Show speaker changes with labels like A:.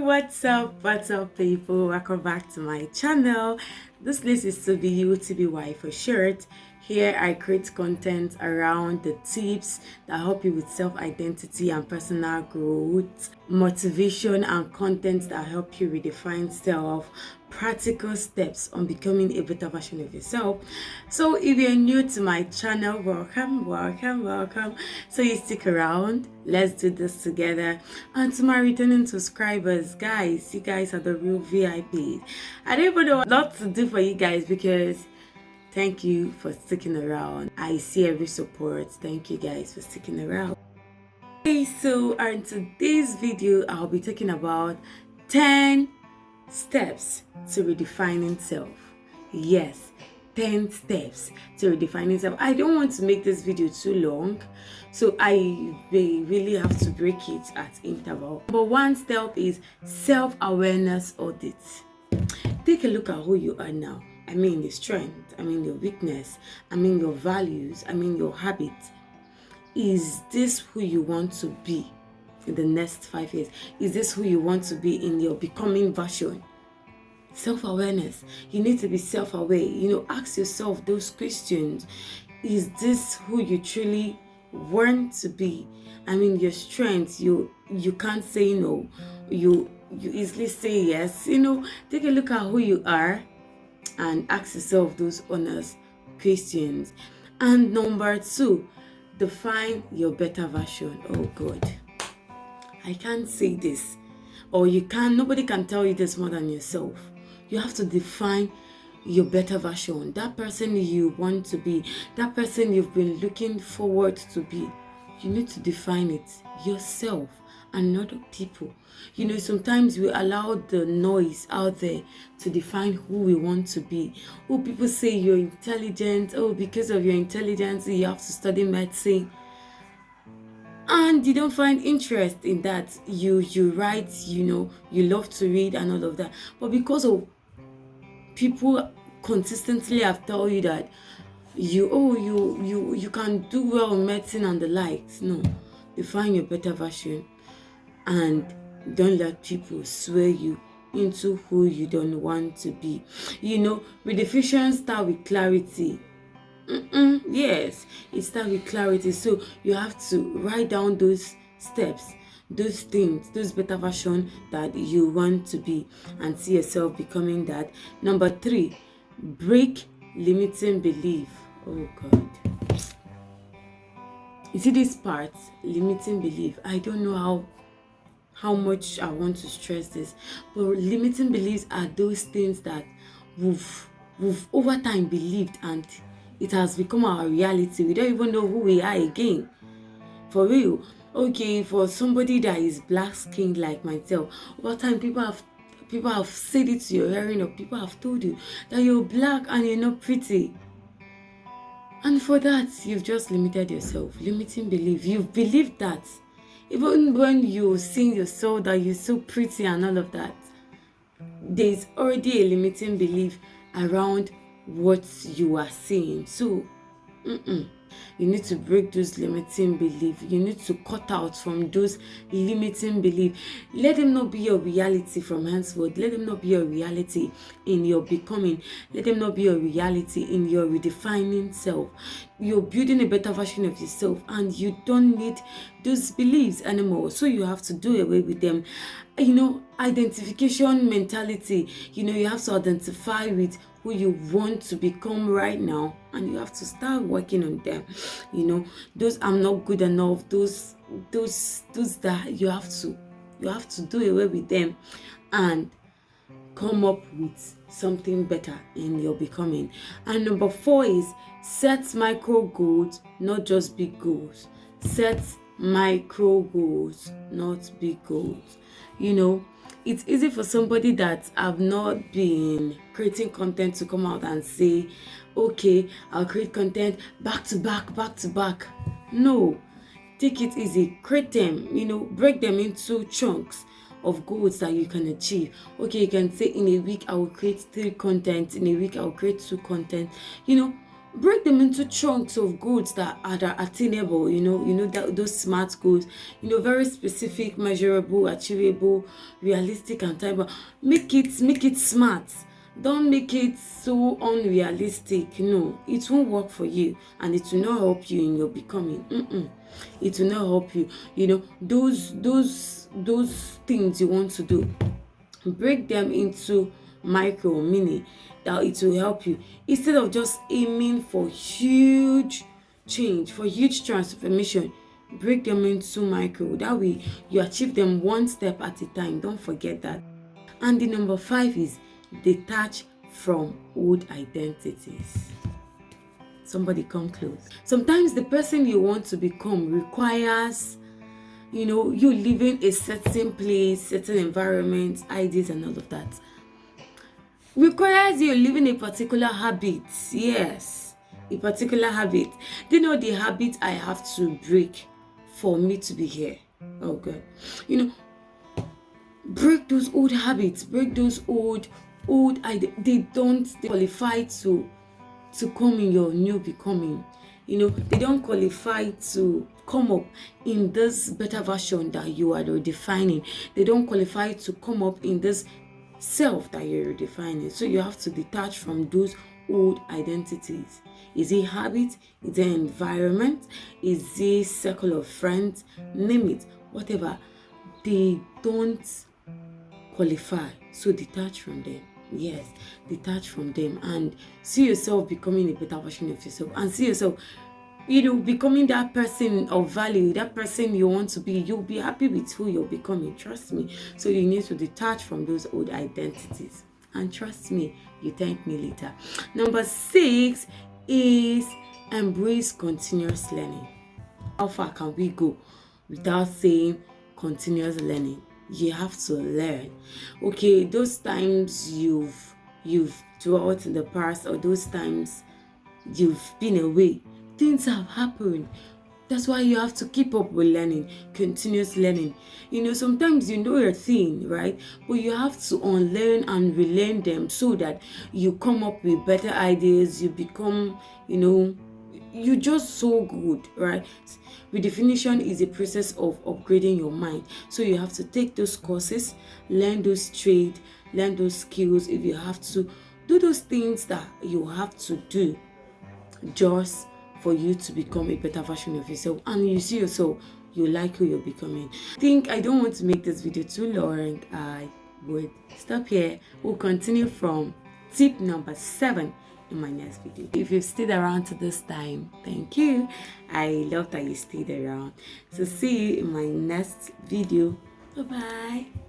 A: What's up, people? Welcome back to my channel. This list is to be you, to be Y for short. Here, I create content around the tips that help you with self-identity and personal growth, motivation and content that help you redefine self, practical steps on becoming a better version of yourself. So if you're new to my channel, welcome. So you stick around, let's do this together. And to my returning subscribers, guys, you guys are the real VIPs. I don't even know what to do for you guys because thank you for sticking around. I see every support. Thank you guys for sticking around. Okay, so in today's video, I'll be talking about 10 steps to redefining self. Yes, 10 steps to redefining self. I don't want to make this video too long, so I really have to break it at interval. But one step is self-awareness audit. Take a look at who you are now. I mean your strength, I mean your weakness, I mean your values, I mean your habits. Is this who you want to be in the next 5 years? Is this who you want to be in your becoming version? Self-awareness. You need to be self-aware. Ask yourself those questions. Is this who you truly want to be? I mean, your strengths, you can't say no. You easily say yes. Take a look at who you are and ask yourself those honest questions. And number 2, define your better version. Oh God, I can't say this, or nobody can tell you this more than yourself. You have to define your better version, that person you want to be, that person you've been looking forward to be. You need to define it yourself and not people. Sometimes we allow the noise out there to define who we want to be. Oh, people say you're intelligent. Oh, because of your intelligence, you have to study medicine. And you don't find interest in that. You write, you love to read and all of that. But because of people consistently have told you that you can do well in medicine and the likes. No, define your better version and don't let people sway you into who you don't want to be. Redefinition start with clarity. Yes, it starts with clarity. So you have to write down those steps, those things, those better version that you want to be and see yourself becoming that. Number 3, break limiting belief. Oh God. You see this part, limiting belief. I don't know how much I want to stress this, but limiting beliefs are those things that we've over time believed and it has become our reality. We don't even know who we are again. For real. Okay, for somebody that is black skinned like myself, over time people have said it to your hearing, or people have told you that you're black and you're not pretty. And for that, you've just limited yourself. Limiting belief. You've believed that. Even when you sing yourself that you're so pretty and all of that, there's already a limiting belief around what you are saying. So, you need to break those limiting beliefs. You need to cut out from those limiting beliefs. Let them not be your reality from henceforth. Let them not be your reality in your becoming. Let them not be your reality in your redefining self. You're building a better version of yourself and you don't need those beliefs anymore. So you have to do away with them. Identification mentality. You have to identify with who you want to become right now, and you have to start working on them. Those I'm not good enough, those that you have to do away with them and come up with something better in your becoming. And number 4 is set micro goals, not just big goals. Set micro goals, not big goals. It's easy for somebody that have not been creating content to come out and say, okay, I'll create content back to back. No, take it easy. Create them, break them into chunks of goals that you can achieve. Okay, you can say in a week I will create 3 content, in a week I will create 2 content. break them into chunks of goals that are attainable, that those smart goals, very specific, measurable, achievable, realistic, and time. Make it smart. Don't make it so unrealistic. No, it won't work for you, and it will not help you in your becoming. It will not help you. Those things you want to do, break them into micro, mini, that it will help you, instead of just aiming for huge change, for huge transformation. Break them into micro, that way you achieve them one step at a time. Don't forget that. And the number 5 is detach from old identities. Somebody come close. Sometimes the person you want to become requires you living a certain place, certain environment, ideas, and all of that. Requires you living a particular habit. Yes, a particular habit. Do you know the habit I have to break for me to be here? Oh God. Break those old habits, break those old they don't qualify to come in your new becoming. They don't qualify to come up in this better version that you are redefining. They don't qualify to come up in this self that you're redefining. So you have to detach from those old identities. Is it habit? Is it environment? Is it circle of friends? Name it. Whatever. They don't qualify. So detach from them. Yes, detach from them and see yourself becoming a better version of yourself, and see yourself becoming that person of value, that person you want to be. You'll be happy with who you're becoming, trust me. So you need to detach from those old identities, and trust me, you thank me later. Number 6 is embrace continuous learning. How far can we go without saying continuous learning? You have to learn. Okay, those times you've dwelt in the past, or those times you've been away, things have happened. That's why you have to keep up with learning, continuous learning. Sometimes you know a thing, right? But you have to unlearn and relearn them so that you come up with better ideas. You become, you're just so good, right? Redefinition is a process of upgrading your mind. So you have to take those courses, learn those trades, learn those skills. If you have to do those things that you have to do, just for you to become a better version of yourself, and you see yourself, you like who you're becoming. I don't want to make this video too long. I would stop here. We'll continue from tip number 7 in my next video. If you've stayed around to this time, thank you. I love that you stayed around. So see you in my next video. Bye bye.